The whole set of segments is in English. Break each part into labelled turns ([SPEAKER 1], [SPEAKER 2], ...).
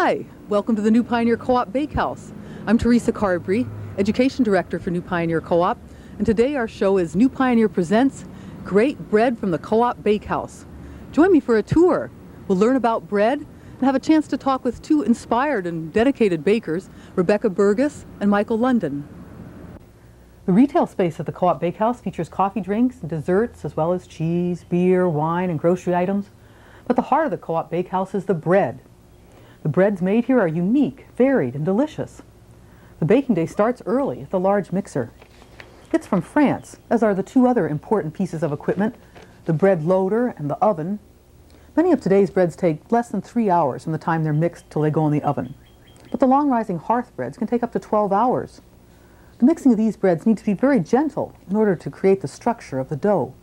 [SPEAKER 1] Hi, welcome to the New Pioneer Co-op Bakehouse. I'm Theresa Carbrey, Education Director for New Pioneer Co-op, and today our show is New Pioneer Presents Great Bread from the Co-op Bakehouse. Join me for a tour. We'll learn about bread and have a chance to talk with two inspired and dedicated bakers, Rebecca Burgess and Michael London. The retail space at the Co-op Bakehouse features coffee drinks and desserts, as well as cheese, beer, wine, and grocery items. But the heart of the Co-op Bakehouse is the bread. The breads made here are unique, varied, and delicious. The baking day starts early at the large mixer. It's from France, as are the two other important pieces of equipment, the bread loader and the oven. Many of today's breads take less than 3 hours from the time they're mixed till they go in the oven. But the long-rising hearth breads can take up to 12 hours. The mixing of these breads needs to be very gentle in order to create the structure of the dough.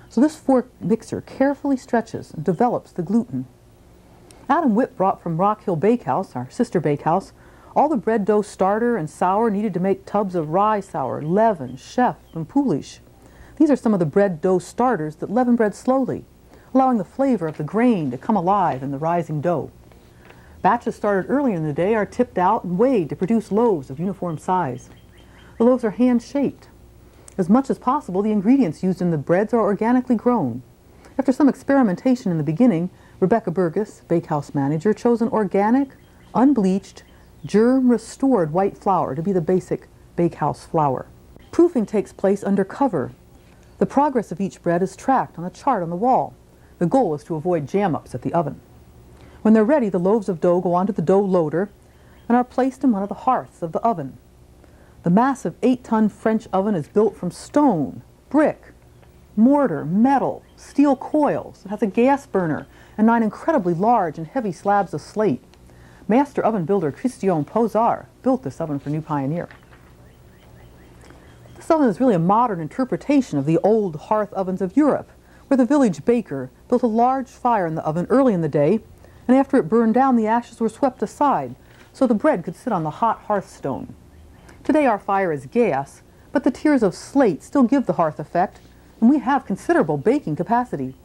[SPEAKER 1] So this fork mixer carefully stretches and develops the gluten. Adam Whipp brought from Rock Hill Bakehouse, our sister bakehouse, all the bread dough starter and sour needed to make tubs of rye sour, leaven, chef, and poulish. These are some of the bread dough starters that leaven bread slowly, allowing the flavor of the grain to come alive in the rising dough. Batches started earlier in the day are tipped out and weighed to produce loaves of uniform size. The loaves are hand-shaped. As much as possible, the ingredients used in the breads are organically grown. After some experimentation in the beginning, Rebecca Burgess, bakehouse manager, chose an organic, unbleached, germ-restored white flour to be the basic bakehouse flour. Proofing takes place under cover. The progress of each bread is tracked on a chart on the wall. The goal is to avoid jam-ups at the oven. When they're ready, the loaves of dough go onto the dough loader and are placed in one of the hearths of the oven. The massive 8-ton French oven is built from stone, brick, mortar, metal, steel coils. It has a gas burner and 9 incredibly large and heavy slabs of slate. Master oven builder Christian Posar built this oven for New Pioneer. This oven is really a modern interpretation of the old hearth ovens of Europe, where the village baker built a large fire in the oven early in the day, and after it burned down, the ashes were swept aside so the bread could sit on the hot hearthstone. Today our fire is gas, but the tiers of slate still give the hearth effect, and we have considerable baking capacity.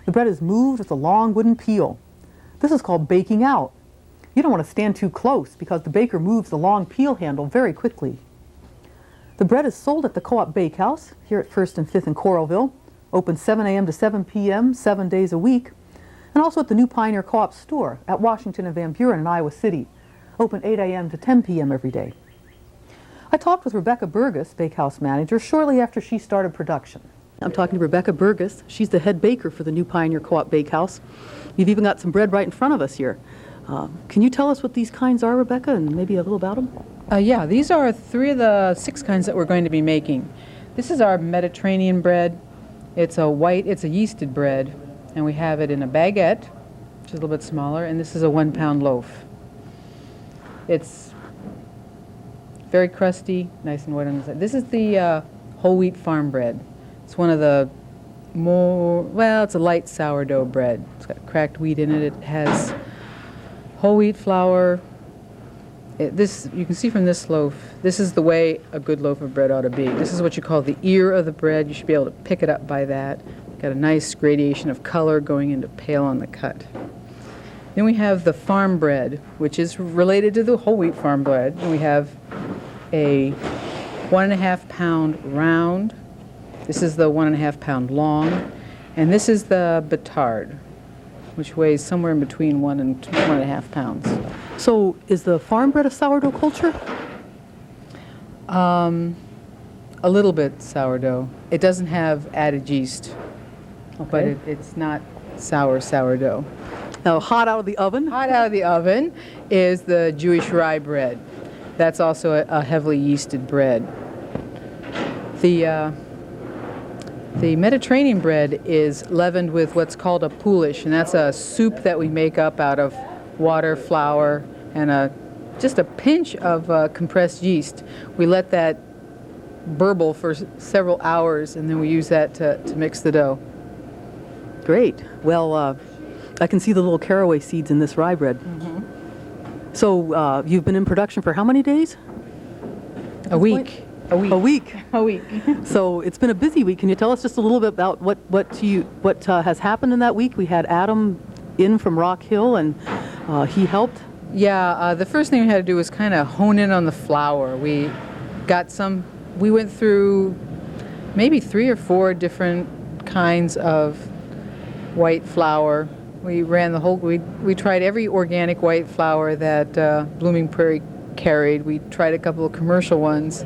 [SPEAKER 1] The bread is moved with a long wooden peel. This is called baking out. You don't want to stand too close because the baker moves the long peel handle very quickly. The bread is sold at the Co-op Bakehouse here at 1st and 5th in Coralville, open 7 a.m. to 7 p.m. 7 days a week, and also at the New Pioneer Co-op store at Washington and Van Buren in Iowa City, open 8 a.m. to 10 p.m. every day. I talked with Rebecca Burgess, bakehouse manager, shortly after she started production. I'm talking to Rebecca Burgess. She's the head baker for the New Pioneer Co-op Bakehouse. You've even got some bread right in front of us here. Can you tell us what these kinds are, Rebecca, and maybe a little about them?
[SPEAKER 2] Yeah, these are 3 of the 6 kinds that we're going to be making. This is our Mediterranean bread. It's a yeasted bread, and we have it in a baguette, which is a little bit smaller, and this is a 1-pound loaf. It's very crusty, nice and white on the side. This is the whole wheat farm bread. It's one of the it's a light sourdough bread. It's got cracked wheat in it. It has whole wheat flour. You can see from this loaf, this is the way a good loaf of bread ought to be. This is what you call the ear of the bread. You should be able to pick it up by that. Got a nice gradation of color going into pale on the cut. Then we have the farm bread, which is related to the whole wheat farm bread. And we have a 1.5 pound round. This is the 1.5 pound long. And this is the batard, which weighs somewhere in between 1 and 1.5 pounds.
[SPEAKER 1] So is the farm bread a sourdough culture?
[SPEAKER 2] A little bit sourdough. It doesn't have added yeast, but it's not sourdough.
[SPEAKER 1] Now, hot out of the oven?
[SPEAKER 2] Hot out of the oven is the Jewish rye bread. That's also a heavily yeasted bread. The Mediterranean bread is leavened with what's called a poulish, and that's a soup that we make up out of water, flour, and just a pinch of compressed yeast. We let that burble for several hours, and then we use that to mix the dough.
[SPEAKER 1] Great. Well, I can see the little caraway seeds in this rye bread.
[SPEAKER 2] Mm-hmm.
[SPEAKER 1] So you've been in production for how many days?
[SPEAKER 2] A week.
[SPEAKER 1] A week.
[SPEAKER 2] A week.
[SPEAKER 1] So it's been a busy week. Can you tell us just a little bit about what has happened in that week? We had Adam in from Rock Hill, and he helped
[SPEAKER 2] Yeah, the first thing we had to do was kind of hone in on the flour. We went through maybe 3 or 4 different kinds of white flour. We tried every organic white flour that Blooming Prairie carried. We tried a couple of commercial ones.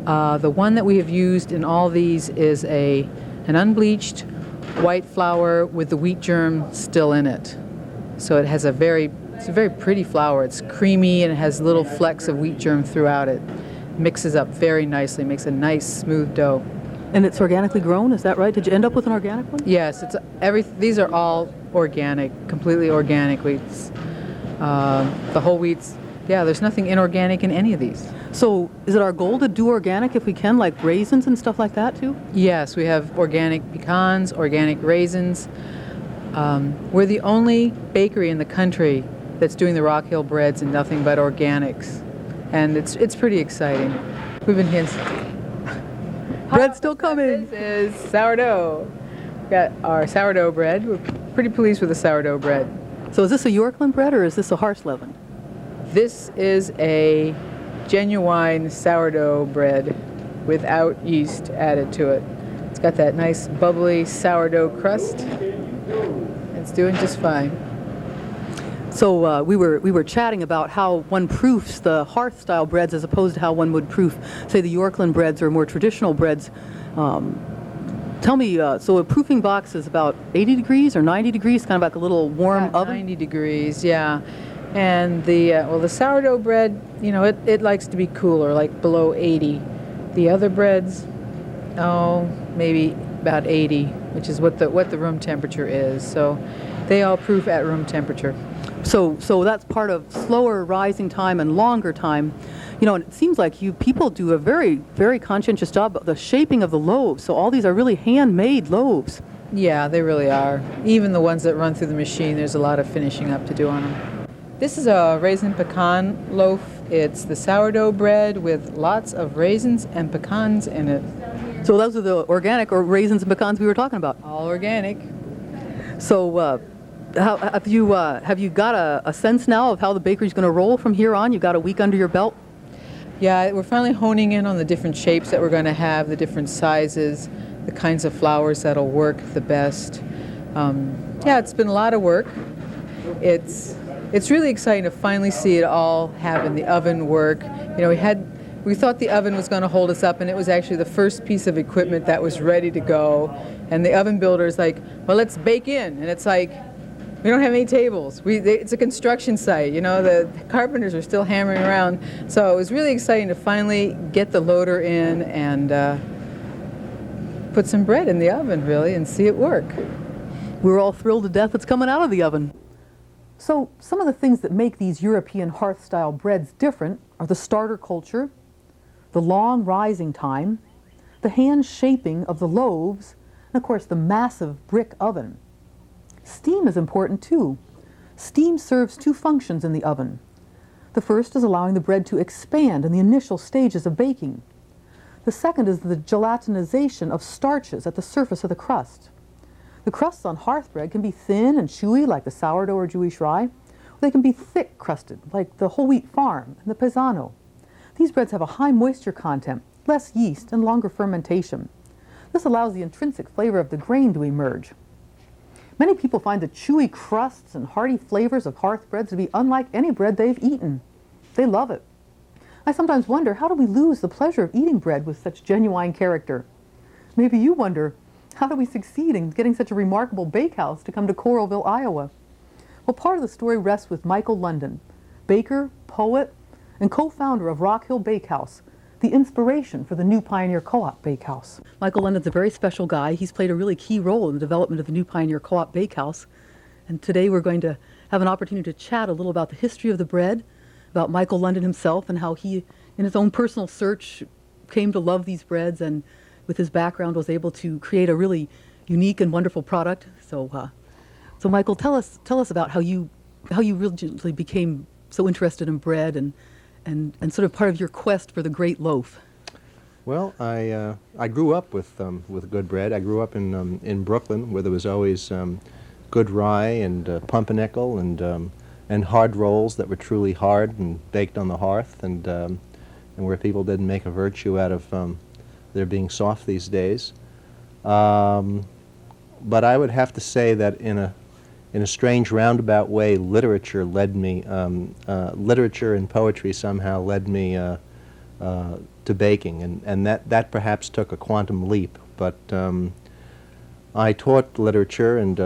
[SPEAKER 2] The one that we have used in all these is an unbleached white flour with the wheat germ still in it. So it's a very pretty flour. It's creamy and it has little flecks of wheat germ throughout it. Mixes up very nicely, makes a nice smooth dough.
[SPEAKER 1] And it's organically grown, is that right? Did you end up with an organic one?
[SPEAKER 2] Yes, these are all organic, completely organic wheats. The whole wheats, yeah, there's nothing inorganic in any of these.
[SPEAKER 1] So is it our goal to do organic if we can, like raisins and stuff like that too?
[SPEAKER 2] Yes, we have organic pecans, organic raisins. We're the only bakery in the country that's doing the Rock Hill breads and nothing but organics. And it's pretty exciting. We've been here.
[SPEAKER 1] Bread's still coming.
[SPEAKER 2] This is sourdough. We've got our sourdough bread. We're pretty pleased with the sourdough bread.
[SPEAKER 1] So is this a Yorkland bread or is this a Harsh leaven?
[SPEAKER 2] This is a genuine sourdough bread without yeast added to it. It's got that nice bubbly sourdough crust. It's doing just fine.
[SPEAKER 1] So we were chatting about how one proofs the hearth style breads as opposed to how one would proof, say, the Yorkland breads or more traditional breads. Tell me, so a proofing box is about 80 degrees or 90 degrees, kind of like a little warm
[SPEAKER 2] About
[SPEAKER 1] oven?
[SPEAKER 2] 90 degrees, yeah. And the sourdough bread, it likes to be cooler, like below 80. The other breads, maybe about 80, which is what the room temperature is. So they all proof at room temperature.
[SPEAKER 1] So that's part of slower rising time and longer time. And it seems like you people do a very, very conscientious job of the shaping of the loaves. So all these are really handmade loaves.
[SPEAKER 2] Yeah, they really are. Even the ones that run through the machine, there's a lot of finishing up to do on them. This is a raisin pecan loaf. It's the sourdough bread with lots of raisins and pecans in it.
[SPEAKER 1] So those are the organic or raisins and pecans we were talking about.
[SPEAKER 2] All organic.
[SPEAKER 1] So have you got a sense now of how the bakery's going to roll from here on? You got a week under your belt?
[SPEAKER 2] Yeah, we're finally honing in on the different shapes that we're going to have, the different sizes, the kinds of flours that'll work the best. It's been a lot of work. It's really exciting to finally see it all happen, the oven work. We thought the oven was going to hold us up, and it was actually the first piece of equipment that was ready to go. And the oven builder's like, well, let's bake in. And it's like, we don't have any tables. It's a construction site. The carpenters are still hammering around. So it was really exciting to finally get the loader in and put some bread in the oven, really, and see it work.
[SPEAKER 1] We're all thrilled to death it's coming out of the oven. So some of the things that make these European hearth-style breads different are the starter culture, the long rising time, the hand shaping of the loaves, and of course the massive brick oven. Steam is important too. Steam serves 2 functions in the oven. The first is allowing the bread to expand in the initial stages of baking. The second is the gelatinization of starches at the surface of the crust. The crusts on hearth bread can be thin and chewy like the sourdough or Jewish rye, or they can be thick crusted like the whole wheat farm and the paisano. These breads have a high moisture content, less yeast, and longer fermentation. This allows the intrinsic flavor of the grain to emerge. Many people find the chewy crusts and hearty flavors of hearth breads to be unlike any bread they've eaten. They love it. I sometimes wonder, how do we lose the pleasure of eating bread with such genuine character? Maybe you wonder, how do we succeed in getting such a remarkable bakehouse to come to Coralville, Iowa? Well, part of the story rests with Michael London, baker, poet, and co-founder of Rock Hill Bakehouse, the inspiration for the New Pioneer Co-op Bakehouse. Michael London's a very special guy. He's played a really key role in the development of the New Pioneer Co-op Bakehouse. And today we're going to have an opportunity to chat a little about the history of the bread, about Michael London himself and how he, in his own personal search, came to love these breads and with his background was able to create a really unique and wonderful product. So Michael, tell us about how you really became so interested in bread and sort of part of your quest for the great loaf.
[SPEAKER 3] Well, I grew up with good bread. I grew up in Brooklyn, where there was always good rye and pumpernickel and and hard rolls that were truly hard and baked on the hearth, and where people didn't make a virtue out of their being soft these days. But I would have to say that in a strange roundabout way, literature led me. Literature and poetry somehow led me to baking, and that perhaps took a quantum leap. But I taught literature and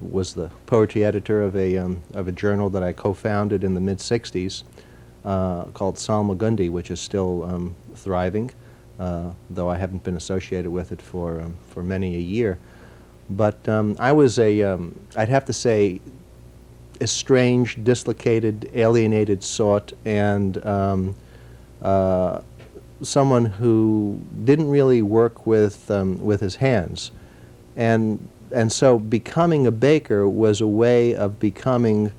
[SPEAKER 3] was the poetry editor of a journal that I co-founded in the mid-'60s called Salmagundi, which is still thriving, though I haven't been associated with it for many a year. But I was I'd have to say, estranged, dislocated, alienated sort, and someone who didn't really work with his hands, and so becoming a baker was a way of becoming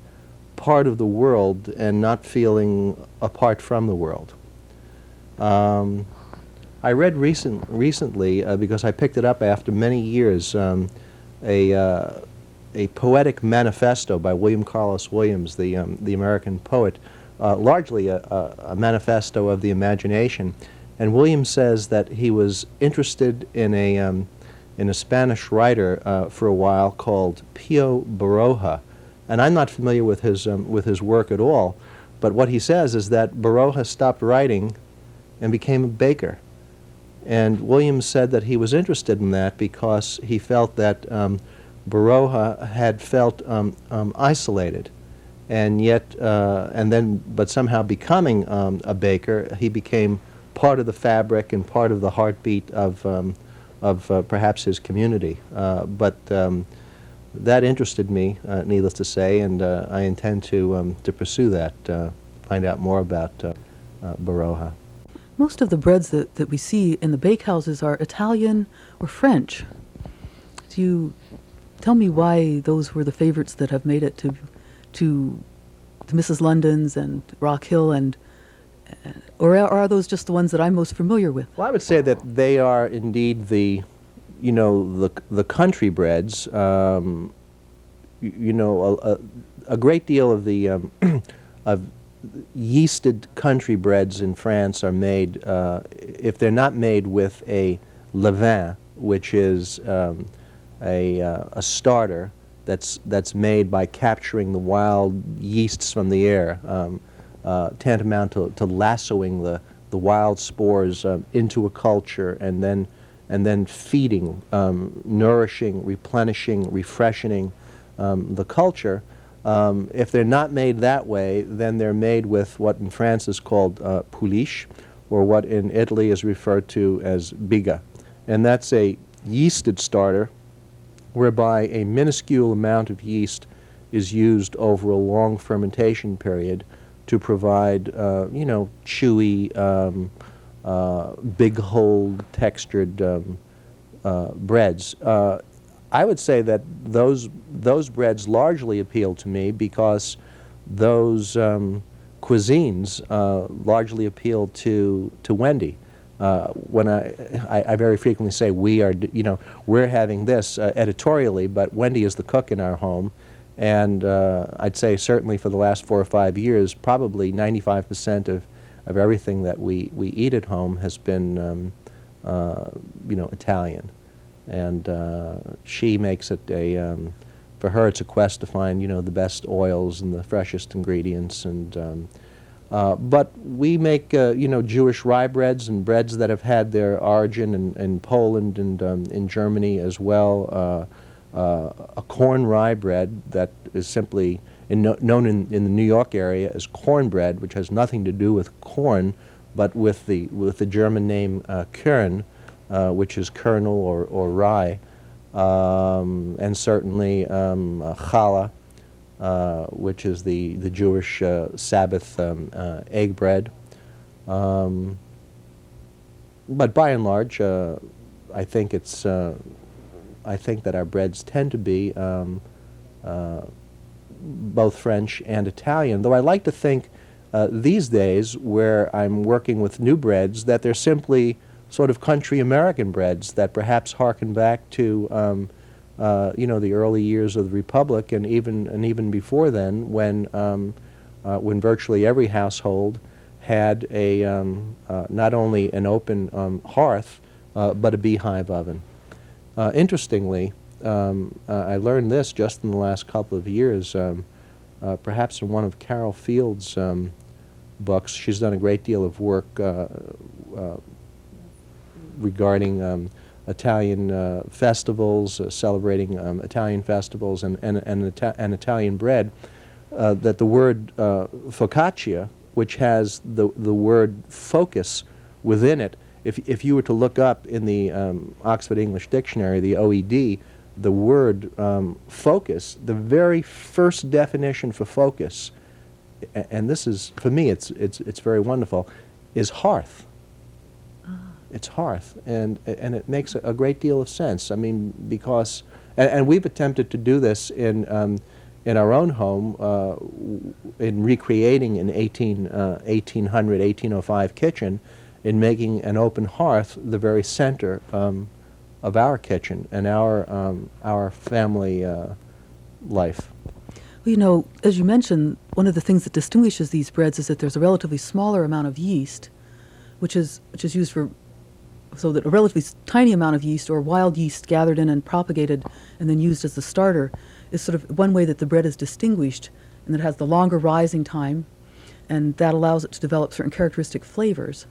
[SPEAKER 3] part of the world and not feeling apart from the world. I read recently, because I picked it up after many years, a poetic manifesto by William Carlos Williams, the American poet, largely a manifesto of the imagination. And Williams says that he was interested in a Spanish writer for a while called Pio Baroja, and I'm not familiar with his work at all. But what he says is that Baroja stopped writing and became a baker. And Williams said that he was interested in that because he felt that Baroja had felt isolated, and yet, but somehow becoming a baker, he became part of the fabric and part of the heartbeat of perhaps his community. But that interested me, needless to say, and I intend to pursue that, find out more about Baroja.
[SPEAKER 1] Most of the breads that we see in the bakehouses are Italian or French. Do you tell me why those were the favorites that have made it to Mrs. London's and Rock Hill, or are those just the ones that I'm most familiar with?
[SPEAKER 3] Well, I would say that they are indeed the country breads. A great deal of the of yeasted country breads in France are made, if they're not made with a levain, which is a starter that's made by capturing the wild yeasts from the air, tantamount to lassoing the wild spores into a culture and then feeding, nourishing, replenishing, refreshing the culture. If they're not made that way, then they're made with what in France is called pouliche, or what in Italy is referred to as biga. And that's a yeasted starter whereby a minuscule amount of yeast is used over a long fermentation period to provide, chewy, big hole textured breads. I would say that those breads largely appeal to me because those cuisines largely appeal to Wendy. When I very frequently say we're having this editorially, but Wendy is the cook in our home, and I'd say certainly for the last 4 or 5 years, probably 95% of everything that we eat at home has been Italian. And she makes it for her it's a quest to find the best oils and the freshest ingredients, and but we make Jewish rye breads and breads that have had their origin in Poland and in Germany as well. A corn rye bread that is simply known in the New York area as cornbread, which has nothing to do with corn, but with the German name Kern, which is kernel or rye, and certainly challah, which is the Jewish Sabbath egg bread. But by and large, I think that our breads tend to be both French and Italian, though I like to think these days, where I'm working with new breads, that they're simply sort of country American breads that perhaps harken back to the early years of the Republic, and even before then, when virtually every household had not only an open hearth, but a beehive oven. Interestingly, I learned this just in the last couple of years, perhaps in one of Carol Field's books. She's done a great deal of work regarding Italian festivals, celebrating Italian festivals and Italian bread, that the word focaccia, which has the word focus within it, if you were to look up in the Oxford English Dictionary, the OED, the word focus, the very first definition for focus, and this is, for me, it's very wonderful, is hearth. It's hearth, and it makes a great deal of sense. I mean, because, and we've attempted to do this in our own home, in recreating an 1800, 1805 kitchen, in making an open hearth the very center of our kitchen and our family life.
[SPEAKER 1] Well, as you mentioned, one of the things that distinguishes these breads is that there's a relatively smaller amount of yeast, which is used for, so that a relatively tiny amount of yeast or wild yeast gathered in and propagated and then used as the starter is sort of one way that the bread is distinguished, and that it has the longer rising time, and that allows it to develop certain characteristic flavors.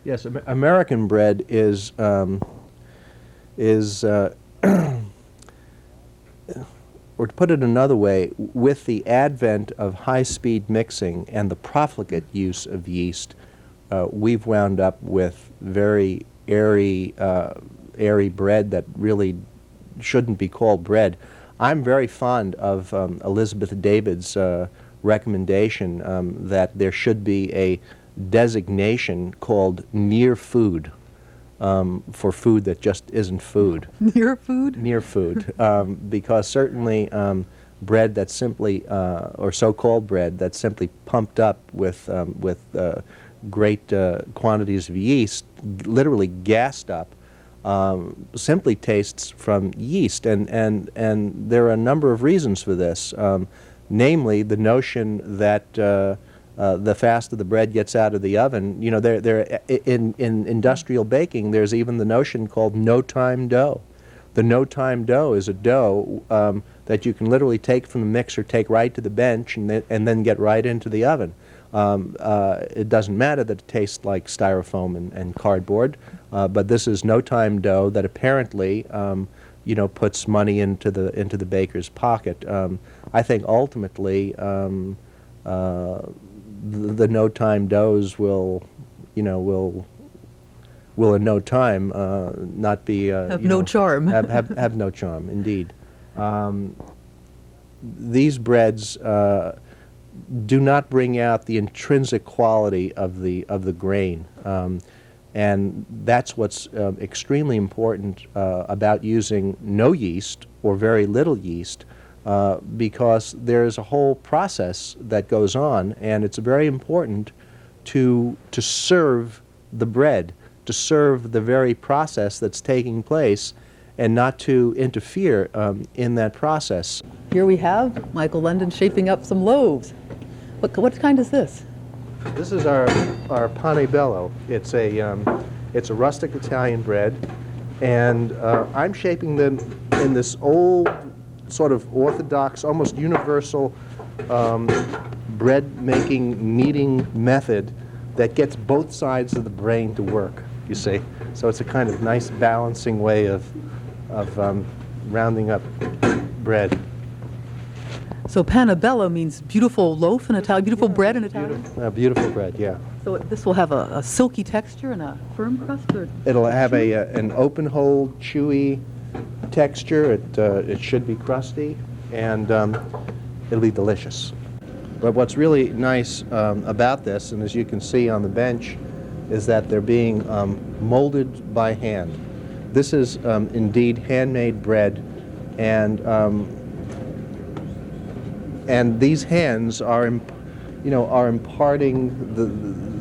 [SPEAKER 3] Yes, American bread is or to put it another way, with the advent of high-speed mixing and the profligate use of yeast, we've wound up with very airy bread that really shouldn't be called bread. I'm very fond of Elizabeth David's recommendation that there should be a designation called near food for food that just isn't food.
[SPEAKER 1] Near food?
[SPEAKER 3] Near food, because certainly bread that's simply, or so-called bread that's simply pumped up with great quantities of yeast, literally gassed up, simply tastes from yeast, and there are a number of reasons for this, namely the notion that the faster the bread gets out of the oven, in industrial baking, there's even the notion called no-time dough. The no-time dough is a dough that you can literally take from the mixer, take right to the bench, and then get right into the oven. It doesn't matter that it tastes like styrofoam and cardboard, but this is no-time dough that apparently, puts money into the baker's pocket. I think ultimately, the no-time doughs will in no time not be
[SPEAKER 1] Have no charm.
[SPEAKER 3] have no charm, indeed. These breads do not bring out the intrinsic quality of the grain, and that's what's extremely important about using no yeast or very little yeast, because there's a whole process that goes on, and it's very important to serve the bread, to serve the very process that's taking place, and not to interfere in that process.
[SPEAKER 1] Here we have Michael London shaping up some loaves. What kind is this?
[SPEAKER 3] This is our pane bello. It's a rustic Italian bread, and I'm shaping them in this old, sort of orthodox, almost universal bread-making, kneading method that gets both sides of the brain to work, you see. So it's a kind of nice balancing way of rounding up bread.
[SPEAKER 1] So pane bello means beautiful loaf in Italian, beautiful bread in Italian?
[SPEAKER 3] Beautiful bread, yeah.
[SPEAKER 1] So this will have a silky texture and a firm crust? Or
[SPEAKER 3] It'll have an open hole, chewy texture. It should be crusty, and it'll be delicious. But what's really nice about this, and as you can see on the bench, is that they're being molded by hand. This is indeed handmade bread, and these hands are, imparting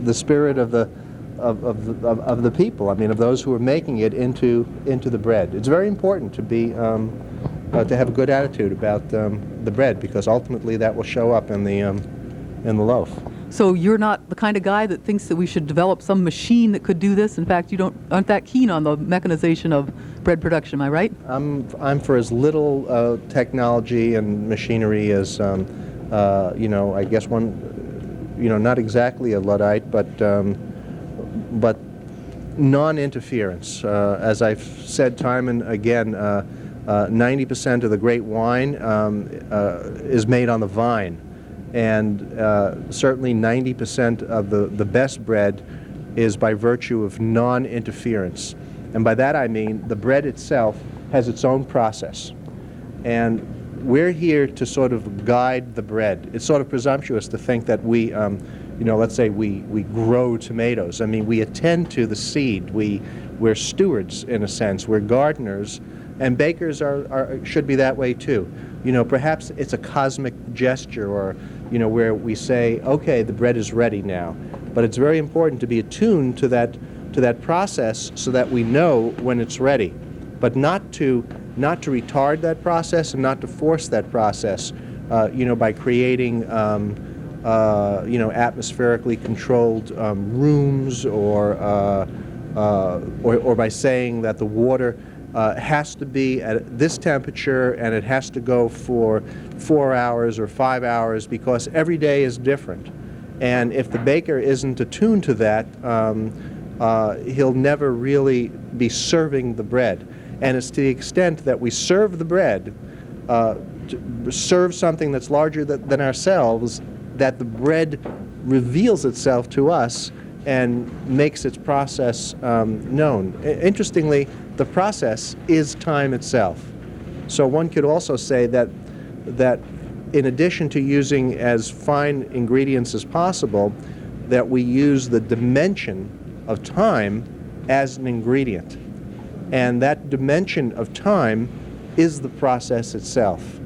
[SPEAKER 3] the spirit of the people. I mean, of those who are making it into the bread. It's very important to be to have a good attitude about the bread, because ultimately that will show up in the loaf.
[SPEAKER 1] So you're not the kind of guy that thinks that we should develop some machine that could do this. In fact, aren't that keen on the mechanization of bread production. Am I right?
[SPEAKER 3] I'm for as little technology and machinery as I guess one, not exactly a Luddite, but non-interference. As I've said time and again, 90% of the great wine is made on the vine. And certainly 90% of the best bread is by virtue of non-interference. And by that I mean the bread itself has its own process. And we're here to sort of guide the bread. It's sort of presumptuous to think that we, let's say we grow tomatoes. I mean, we attend to the seed. We're stewards in a sense. We're gardeners. And bakers should be that way too. Perhaps it's a cosmic gesture, or where we say, okay, the bread is ready now. But it's very important to be attuned to that process so that we know when it's ready. But not to retard that process and not to force that process, by creating atmospherically controlled rooms, or by saying that the water has to be at this temperature and it has to go for 4 hours or 5 hours, because every day is different. And if the baker isn't attuned to that, he'll never really be serving the bread. And it's to the extent that we serve the bread, serve something that's larger than ourselves, that the bread reveals itself to us and makes its process known. Interestingly, the process is time itself. So one could also say that in addition to using as fine ingredients as possible, that we use the dimension of time as an ingredient. And that dimension of time is the process itself.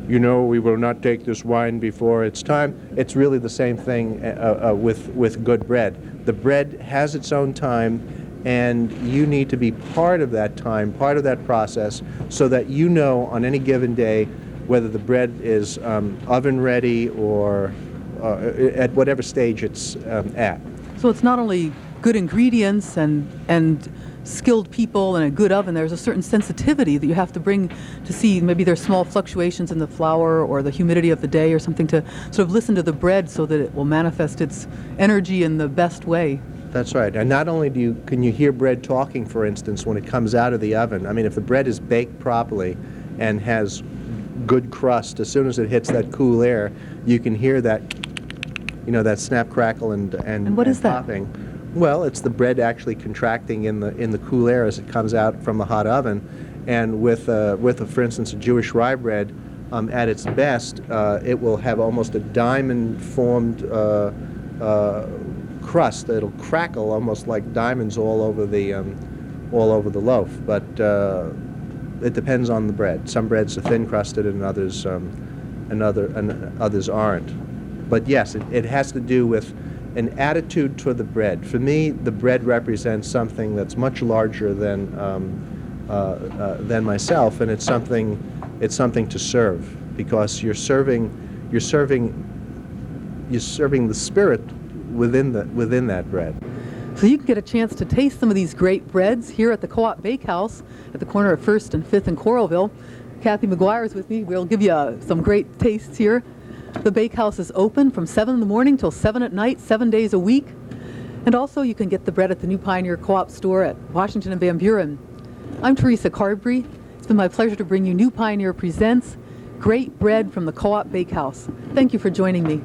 [SPEAKER 3] We will not take this wine before it's time. It's really the same thing with good bread. The bread has its own time, and you need to be part of that time, part of that process, so that you know on any given day whether the bread is oven ready or at whatever stage it's at.
[SPEAKER 1] So it's not only good ingredients and skilled people and a good oven. There's a certain sensitivity that you have to bring to see maybe there's small fluctuations in the flour or the humidity of the day or something, to sort of listen to the bread so that it will manifest its energy in the best way.
[SPEAKER 3] That's right. And not only can you hear bread talking, for instance, when it comes out of the oven. I mean, if the bread is baked properly and has good crust, as soon as it hits that cool air, you can hear that, that snap, crackle, and
[SPEAKER 1] what is that?
[SPEAKER 3] popping. Well, it's the bread actually contracting in the cool air as it comes out from the hot oven. And with for instance, a Jewish rye bread, at its best, it will have almost a diamond-formed crust. It'll crackle almost like diamonds all over the loaf. But it depends on the bread. Some breads are thin-crusted, and others aren't. But yes, it has to do with an attitude toward the bread. For me, the bread represents something that's much larger than myself, and it's something to serve, because you're serving the spirit within that bread.
[SPEAKER 1] So you can get a chance to taste some of these great breads here at the Co-op Bakehouse at the corner of 1st and 5th in Coralville. Kathy McGuire is with me. We'll give you some great tastes here. The Bakehouse is open from 7 in the morning till 7 at night, 7 days a week. And also you can get the bread at the New Pioneer Co-op store at Washington and Van Buren. I'm Theresa Carbrey. It's been my pleasure to bring you New Pioneer Presents Great Bread from the Co-op Bakehouse. Thank you for joining me.